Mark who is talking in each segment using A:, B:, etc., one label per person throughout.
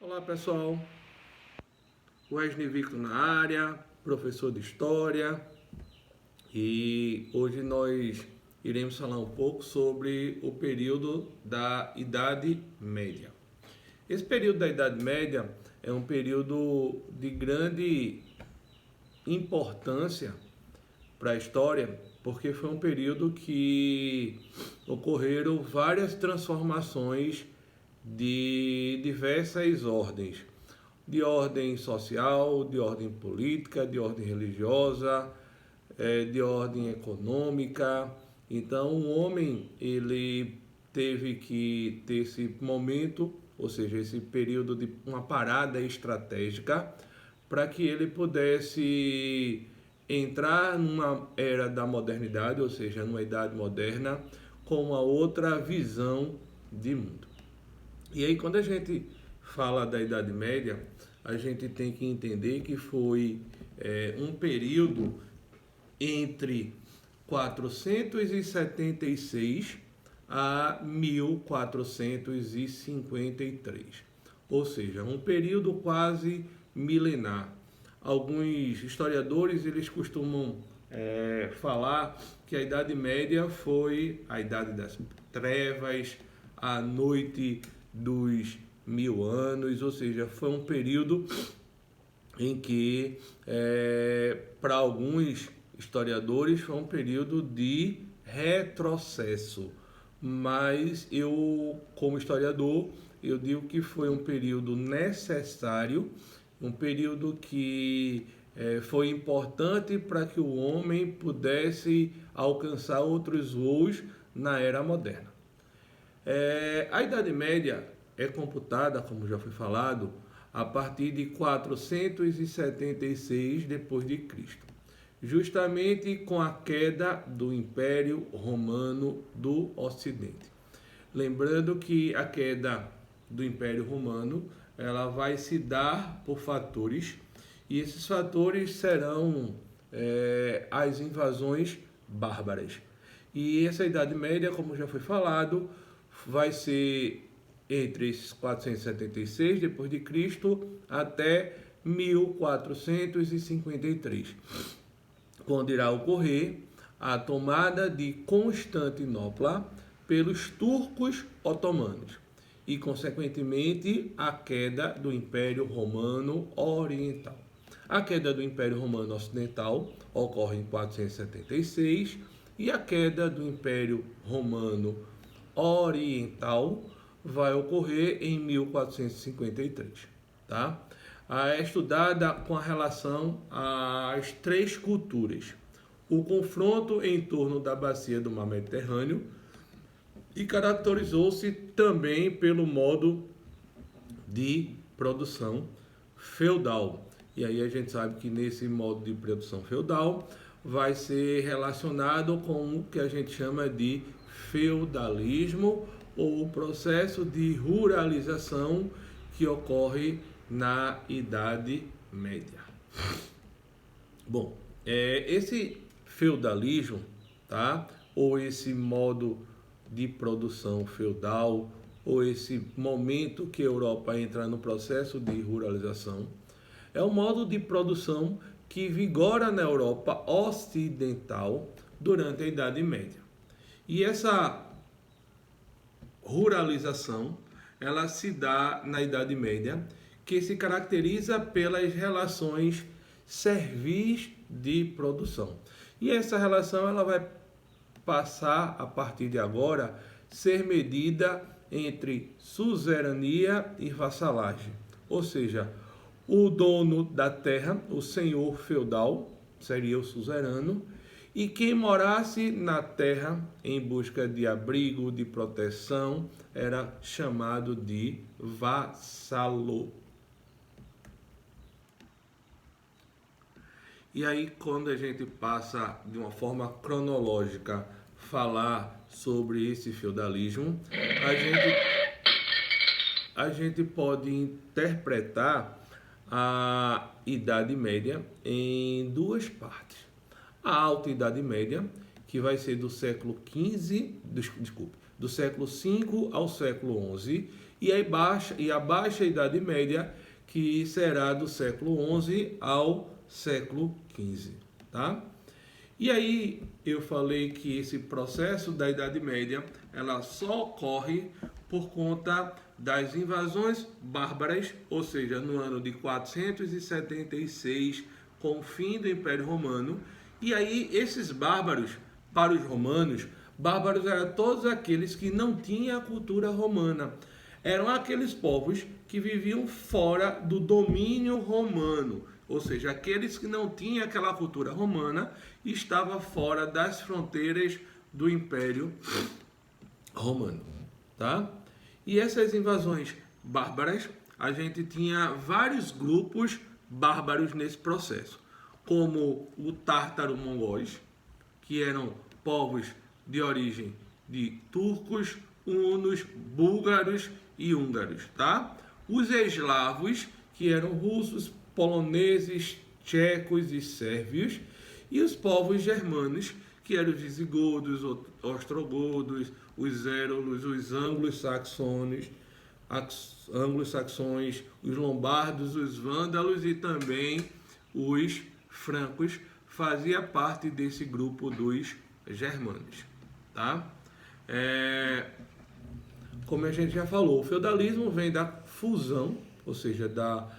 A: Olá pessoal, Wesley Victor na área, professor de História, e hoje nós iremos falar um pouco sobre o período da Idade Média. Esse período da Idade Média é um período de grande importância para a história, porque foi um período que ocorreram várias transformações de diversas ordens, de ordem social, de ordem política, de ordem religiosa, de ordem econômica. Então, o homem ele teve que ter esse momento, ou seja, esse período de uma parada estratégica, para que ele pudesse entrar numa era da modernidade, ou seja, numa idade moderna, com uma outra visão de mundo. E aí, quando a gente fala da Idade Média, a gente tem que entender que foi um período entre 476 a 1453, ou seja, um período quase milenar. Alguns historiadores eles costumam falar que a Idade Média foi a Idade das Trevas, a Noite dos 1000 anos, ou seja, foi um período em que, para alguns historiadores, foi um período de retrocesso. Mas eu, como historiador, eu digo que foi um período necessário, um período que foi importante para que o homem pudesse alcançar outros voos na era moderna. A Idade Média é computada, como já foi falado, a partir de 476 depois de Cristo, justamente com a queda do Império Romano do Ocidente. Lembrando que a queda do Império Romano ela vai se dar por fatores, e esses fatores serão as invasões bárbaras. E essa Idade Média, como já foi falado, vai ser entre 476 depois de Cristo até 1453, quando irá ocorrer a tomada de Constantinopla pelos turcos otomanos e, consequentemente, a queda do Império Romano Oriental. A queda do Império Romano Ocidental ocorre em 476 e a queda do Império Romano Oriental vai ocorrer em 1453, tá? É estudada com a relação às três culturas, o confronto em torno da bacia do Mar Mediterrâneo, e caracterizou-se também pelo modo de produção feudal. E aí a gente sabe que nesse modo de produção feudal vai ser relacionado com o que a gente chama de feudalismo, ou o processo de ruralização que ocorre na Idade Média. Bom, esse feudalismo, tá? Ou esse modo de produção feudal, ou esse momento que a Europa entra no processo de ruralização, é um modo de produção que vigora na Europa Ocidental durante a Idade Média. E essa ruralização, ela se dá na Idade Média, que se caracteriza pelas relações servis de produção. E essa relação ela vai passar, a partir de agora, ser medida entre suzerania e vassalagem. Ou seja, o dono da terra, o senhor feudal, seria o suzerano, e quem morasse na terra em busca de abrigo, de proteção, era chamado de vassalo. E aí, quando a gente passa de uma forma cronológica falar sobre esse feudalismo, a gente pode interpretar a Idade Média em duas partes. A Alta Idade Média, que vai ser do século XV, do século V ao século XI, e a baixa Idade Média, que será do século XI ao século XV, tá? E aí eu falei que esse processo da Idade Média, ela só ocorre por conta das invasões bárbaras, ou seja, no ano de 476, com o fim do Império Romano. E aí esses bárbaros, para os romanos, bárbaros eram todos aqueles que não tinham a cultura romana. Eram aqueles povos que viviam fora do domínio romano, ou seja, aqueles que não tinham aquela cultura romana e estavam fora das fronteiras do Império Romano, tá? E essas invasões bárbaras, a gente tinha vários grupos bárbaros nesse processo, como o tártaro-mongóis, que eram povos de origem de turcos, hunos, búlgaros e húngaros, tá? Os eslavos, que eram russos, poloneses, tchecos e sérvios, e os povos germanos, que eram os visigodos, ostrogodos, os érulos, os anglo-saxões, os lombardos, os vândalos e também os francos, fazia parte desse grupo dos germanos, tá? Como a gente já falou, o feudalismo vem da fusão, ou seja, da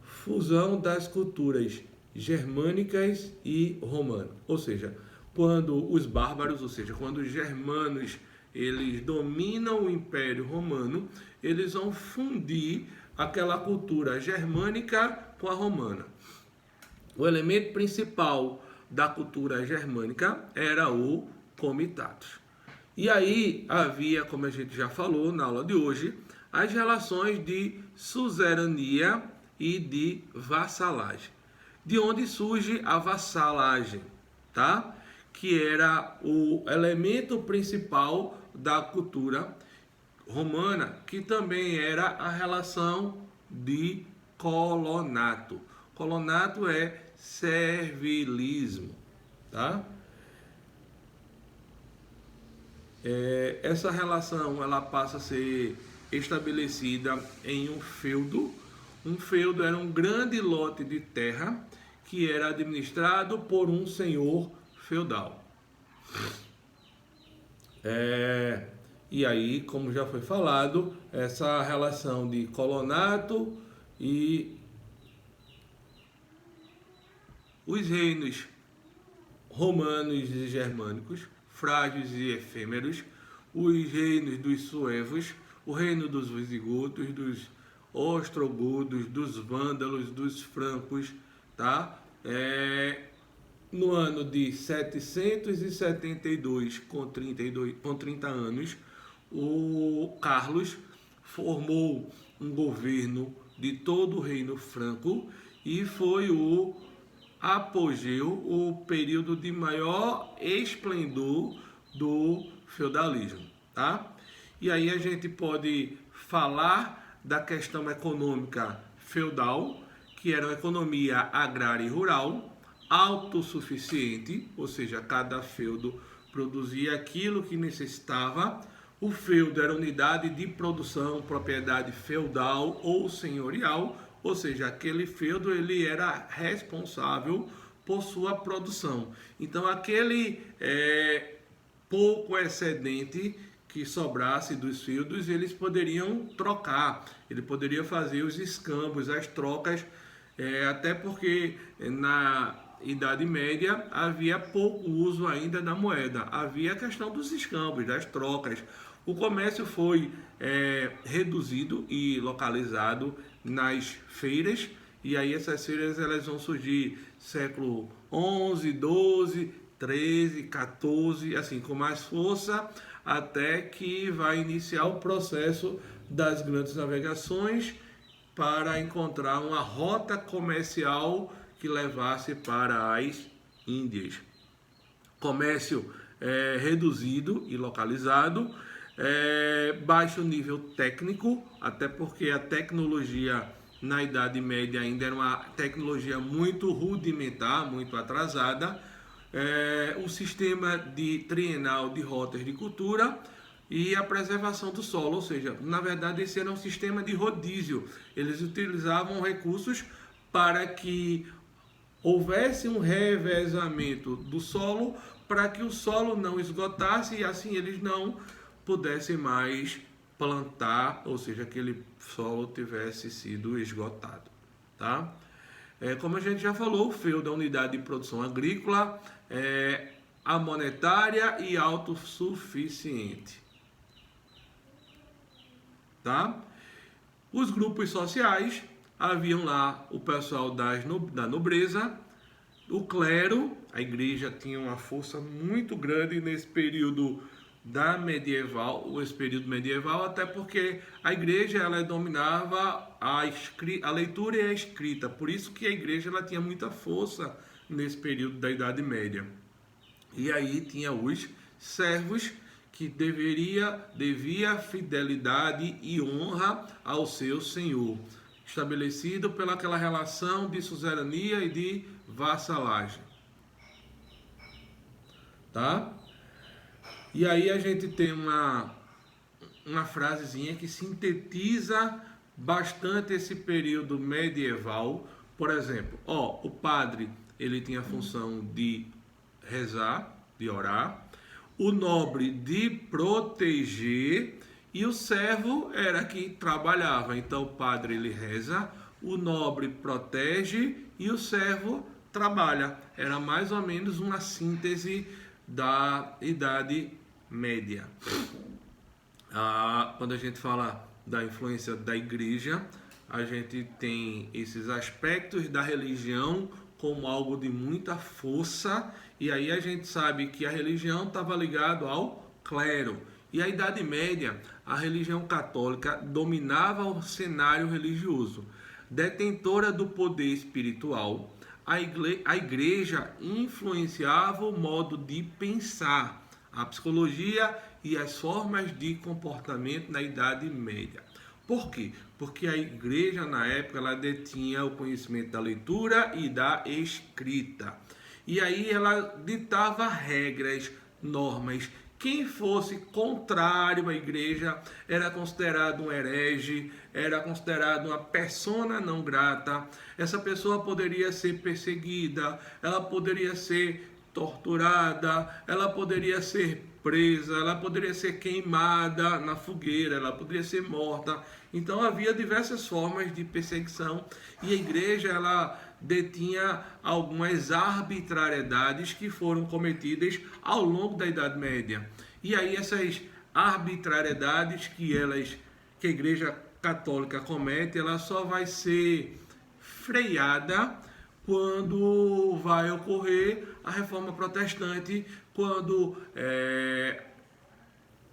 A: fusão das culturas germânicas e romanas. Ou seja, quando os bárbaros, ou seja, quando os germanos, eles dominam o Império Romano, eles vão fundir aquela cultura germânica com a romana. O elemento principal da cultura germânica era o comitatus. E aí havia, como a gente já falou na aula de hoje, as relações de suzerania e de vassalagem. De onde surge a vassalagem, tá? Que era o elemento principal da cultura romana, que também era a relação de colonato. Colonato é servilismo, tá? Essa relação ela passa a ser estabelecida em um feudo. Um feudo era um grande lote de terra que era administrado por um senhor feudal. E aí, como já foi falado, essa relação de colonato e os reinos romanos e germânicos, frágeis e efêmeros, os reinos dos suevos, o reino dos visigodos, dos ostrogodos, dos vândalos, dos francos, tá? No ano de 772, com 30 anos, o Carlos formou um governo de todo o reino franco e foi o apogeu, o período de maior esplendor do feudalismo, tá? E aí a gente pode falar da questão econômica feudal, que era uma economia agrária e rural, autossuficiente, ou seja, cada feudo produzia aquilo que necessitava. O feudo era unidade de produção, propriedade feudal ou senhorial, ou seja, aquele feudo ele era responsável por sua produção. Então, aquele pouco excedente que sobrasse dos feudos, eles poderiam trocar, ele poderia fazer os escambos, as trocas, até porque na Idade Média havia pouco uso ainda da moeda, havia a questão dos escambos, das trocas. O comércio foi reduzido e localizado nas feiras, e aí essas feiras elas vão surgir século 11, 12, 13, 14, assim, com mais força, até que vai iniciar o processo das grandes navegações para encontrar uma rota comercial que levasse para as Índias. Comércio reduzido e localizado, baixo nível técnico, até porque a tecnologia na Idade Média ainda era uma tecnologia muito rudimentar, muito atrasada. O sistema trienal de rotas de cultura, e a preservação do solo, ou seja, na verdade esse era um sistema de rodízio. Eles utilizavam recursos para que houvesse um revezamento do solo, para que o solo não esgotasse e assim eles não pudessem mais plantar, ou seja, aquele solo tivesse sido esgotado, tá? Como a gente já falou, o feudo é a unidade de produção agrícola, a monetária e autossuficiente, tá? Os grupos sociais, haviam lá o pessoal da nobreza, o clero, a igreja tinha uma força muito grande nesse período esse período medieval, até porque a igreja ela dominava a leitura e a escrita, por isso que a igreja ela tinha muita força nesse período da Idade Média. E aí tinha os servos que devia fidelidade e honra ao seu senhor, estabelecido pelaquela relação de suzerania e de vassalagem, tá? E aí a gente tem uma frasezinha que sintetiza bastante esse período medieval. Por exemplo, o padre ele tinha a função de rezar, de orar, o nobre de proteger e o servo era que trabalhava. Então o padre ele reza, o nobre protege e o servo trabalha. Era mais ou menos uma síntese da Idade Média. Quando a gente fala da influência da igreja, a gente tem esses aspectos da religião como algo de muita força, e aí a gente sabe que a religião estava ligada ao clero. E a Idade Média, a religião católica dominava o cenário religioso. Detentora do poder espiritual, a igreja influenciava o modo de pensar, a psicologia e as formas de comportamento na Idade Média. Por quê? Porque a igreja na época ela detinha o conhecimento da leitura e da escrita. E aí ela ditava regras, normas. Quem fosse contrário à igreja era considerado um herege, era considerado uma persona não grata. Essa pessoa poderia ser perseguida, ela poderia ser torturada, ela poderia ser presa, ela poderia ser queimada na fogueira, ela poderia ser morta. Então havia diversas formas de perseguição e a igreja ela detinha algumas arbitrariedades que foram cometidas ao longo da Idade Média. E aí essas arbitrariedades que a Igreja Católica comete, ela só vai ser freada quando vai ocorrer a Reforma Protestante, quando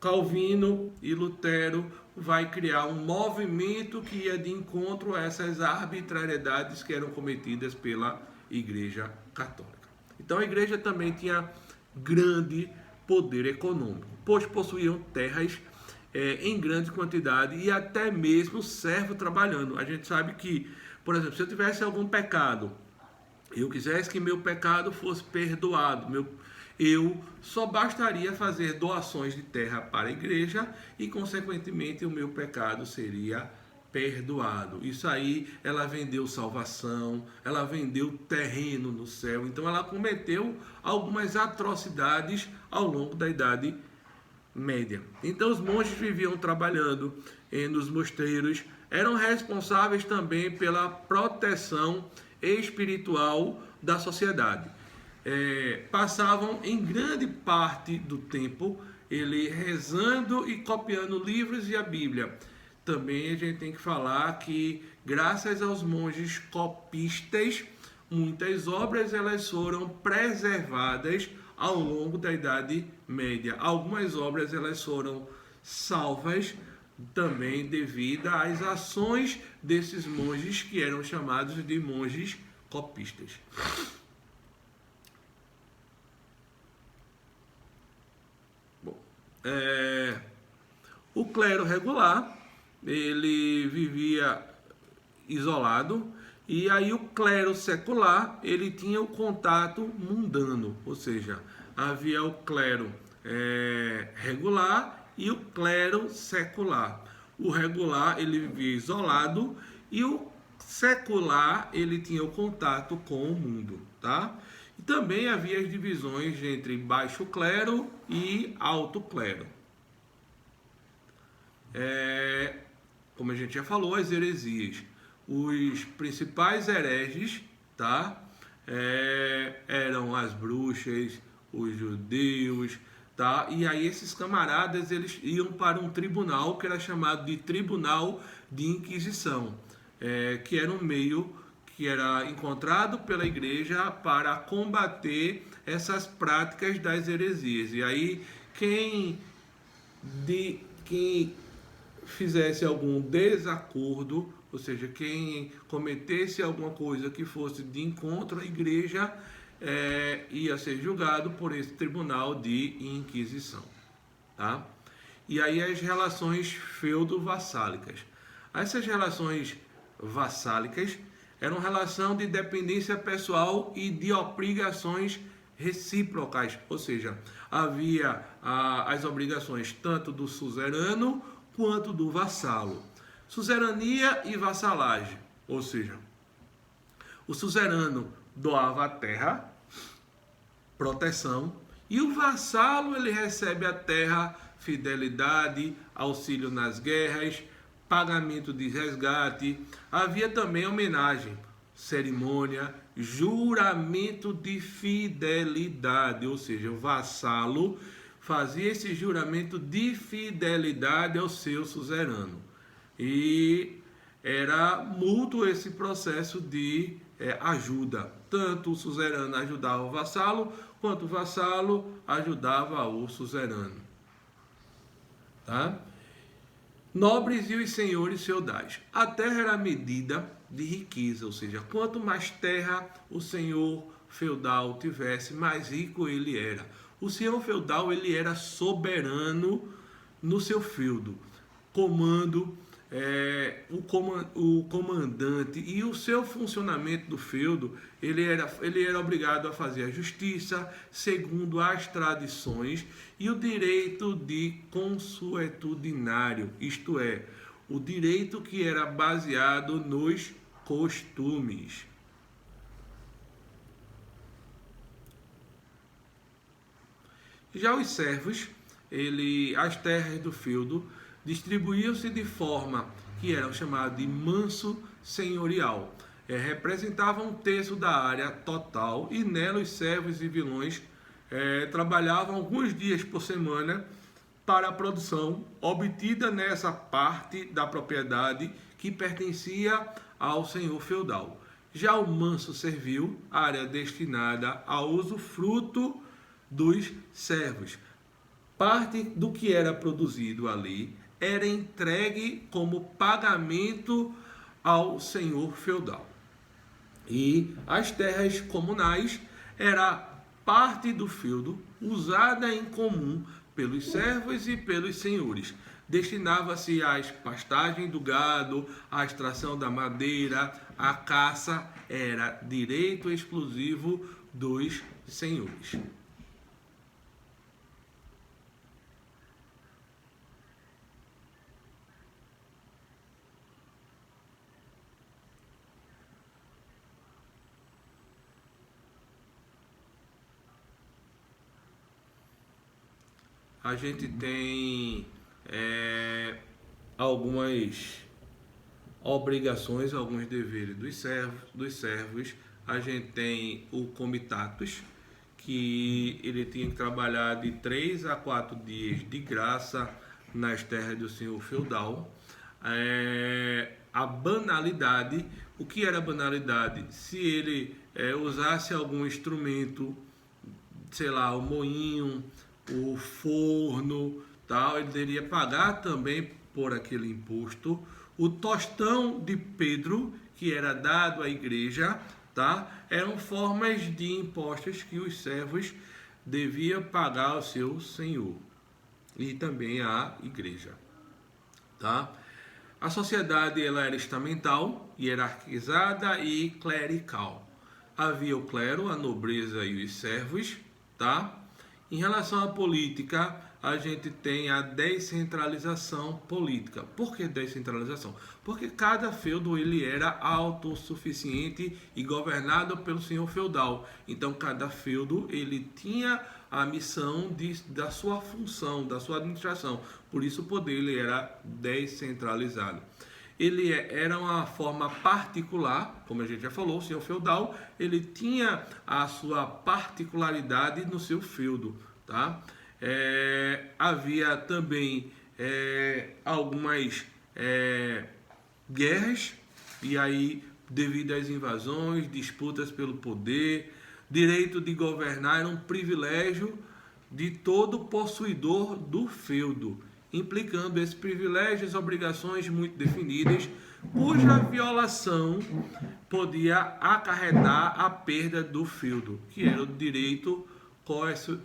A: Calvino e Lutero vai criar um movimento que ia de encontro a essas arbitrariedades que eram cometidas pela Igreja Católica. Então a igreja também tinha grande poder econômico, pois possuíam terras em grande quantidade e até mesmo servo trabalhando. A gente sabe que, por exemplo, se eu tivesse algum pecado, eu quisesse que meu pecado fosse perdoado, eu só bastaria fazer doações de terra para a igreja e, consequentemente, o meu pecado seria perdoado. Isso aí, ela vendeu salvação, ela vendeu terreno no céu. Então, ela cometeu algumas atrocidades ao longo da Idade Média. Então, os monges viviam trabalhando nos mosteiros, eram responsáveis também pela proteção espiritual da sociedade. Passavam em grande parte do tempo ele rezando e copiando livros e a Bíblia. Também a gente tem que falar que graças aos monges copistas, muitas obras elas foram preservadas ao longo da Idade Média. Algumas obras elas foram salvas também devido às ações desses monges que eram chamados de monges copistas. O clero regular, ele vivia isolado, e aí o clero secular, ele tinha o contato mundano, ou seja, havia o clero regular e o clero secular. O regular ele vivia isolado e o secular ele tinha o contato com o mundo, tá? E também havia as divisões entre baixo clero e alto clero. Como a gente já falou, as heresias. Os principais hereges, tá? Eram as bruxas, os judeus, tá? E aí esses camaradas eles iam para um tribunal que era chamado de Tribunal de Inquisição, que era um meio que era encontrado pela igreja para combater essas práticas das heresias. E aí quem fizesse algum desacordo, ou seja, quem cometesse alguma coisa que fosse de encontro à igreja, ia ser julgado por esse tribunal de inquisição, tá? E aí as relações feudo-vassálicas. Essas relações vassálicas eram relação de dependência pessoal e de obrigações recíprocas, ou seja, havia as obrigações tanto do suzerano quanto do vassalo. Suzerania e vassalagem, ou seja, o suzerano doava a terra, proteção, e o vassalo ele recebe a terra, fidelidade, auxílio nas guerras, pagamento de resgate. Havia também homenagem, cerimônia, juramento de fidelidade, ou seja, o vassalo fazia esse juramento de fidelidade ao seu suzerano. E era mútuo esse processo de ajuda. Tanto o suzerano ajudava o vassalo, quanto o vassalo ajudava o suzerano. Tá? Nobres e os senhores feudais. A terra era medida de riqueza, ou seja, quanto mais terra o senhor feudal tivesse, mais rico ele era. O senhor feudal ele era soberano no seu feudo, comando, o comandante e o seu funcionamento do feudo, ele era obrigado a fazer a justiça segundo as tradições e o direito de consuetudinário, isto é, o direito que era baseado nos costumes. Já os servos, as terras do feudo distribuíam-se de forma que eram chamadas de manso senhorial. Representavam um terço da área total e nela os servos e vilões trabalhavam alguns dias por semana para a produção obtida nessa parte da propriedade que pertencia ao senhor feudal. Já o manso servil, área destinada ao usufruto dos servos. Parte do que era produzido ali era entregue como pagamento ao senhor feudal. E as terras comunais era parte do feudo usada em comum pelos servos e pelos senhores. Destinava-se às pastagens do gado, à extração da madeira, à caça, era direito exclusivo dos senhores. A gente tem algumas obrigações, alguns deveres dos servos. A gente tem o comitatus, que ele tinha que trabalhar de 3 a 4 dias de graça nas terras do senhor feudal. A banalidade, o que era banalidade? Se ele usasse algum instrumento, sei lá, o moinho, o forno, tal, ele deveria pagar também por aquele imposto. O tostão de Pedro, que era dado à igreja, tá? Eram formas de impostos que os servos deviam pagar ao seu senhor e também à igreja, tá? A sociedade ela era estamental, hierarquizada e clerical. Havia o clero, a nobreza e os servos, tá? Em relação à política, a gente tem a descentralização política. Por que descentralização? Porque cada feudo ele era autossuficiente e governado pelo senhor feudal. Então cada feudo ele tinha a missão da sua função, da sua administração. Por isso o poder ele era descentralizado. Ele era uma forma particular, como a gente já falou, o senhor feudal, ele tinha a sua particularidade no seu feudo, tá? Havia também algumas guerras, e aí devido às invasões, disputas pelo poder, direito de governar era um privilégio de todo possuidor do feudo, implicando esses privilégios e obrigações muito definidas, cuja violação podia acarretar a perda do feudo, que era o direito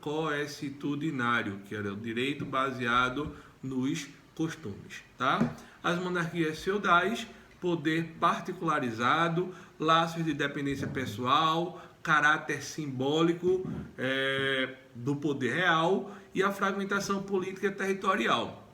A: coercitudinário, que era o direito baseado nos costumes, tá? As monarquias feudais, poder particularizado, laços de dependência pessoal, caráter simbólico do poder real e a fragmentação política territorial.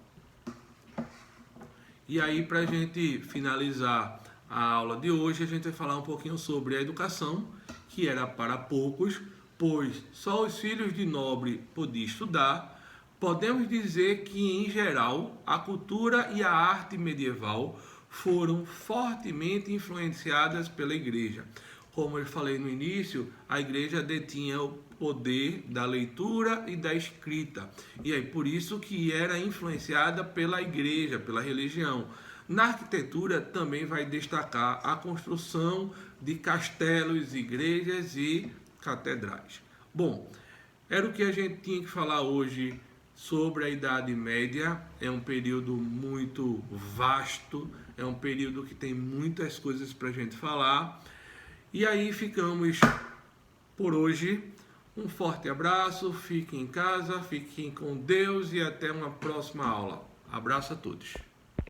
A: E aí, para a gente finalizar a aula de hoje, a gente vai falar um pouquinho sobre a educação, que era para poucos, pois só os filhos de nobre podiam estudar. Podemos dizer que, em geral, a cultura e a arte medieval foram fortemente influenciadas pela igreja. Como eu falei no início, a igreja detinha o poder da leitura e da escrita. E aí, por isso que era influenciada pela igreja, pela religião. Na arquitetura também vai destacar a construção de castelos, igrejas e catedrais. Bom, era o que a gente tinha que falar hoje sobre a Idade Média. É um período muito vasto, é um período que tem muitas coisas para a gente falar. E aí ficamos por hoje. Um forte abraço, fiquem em casa, fiquem com Deus e até uma próxima aula. Abraço a todos.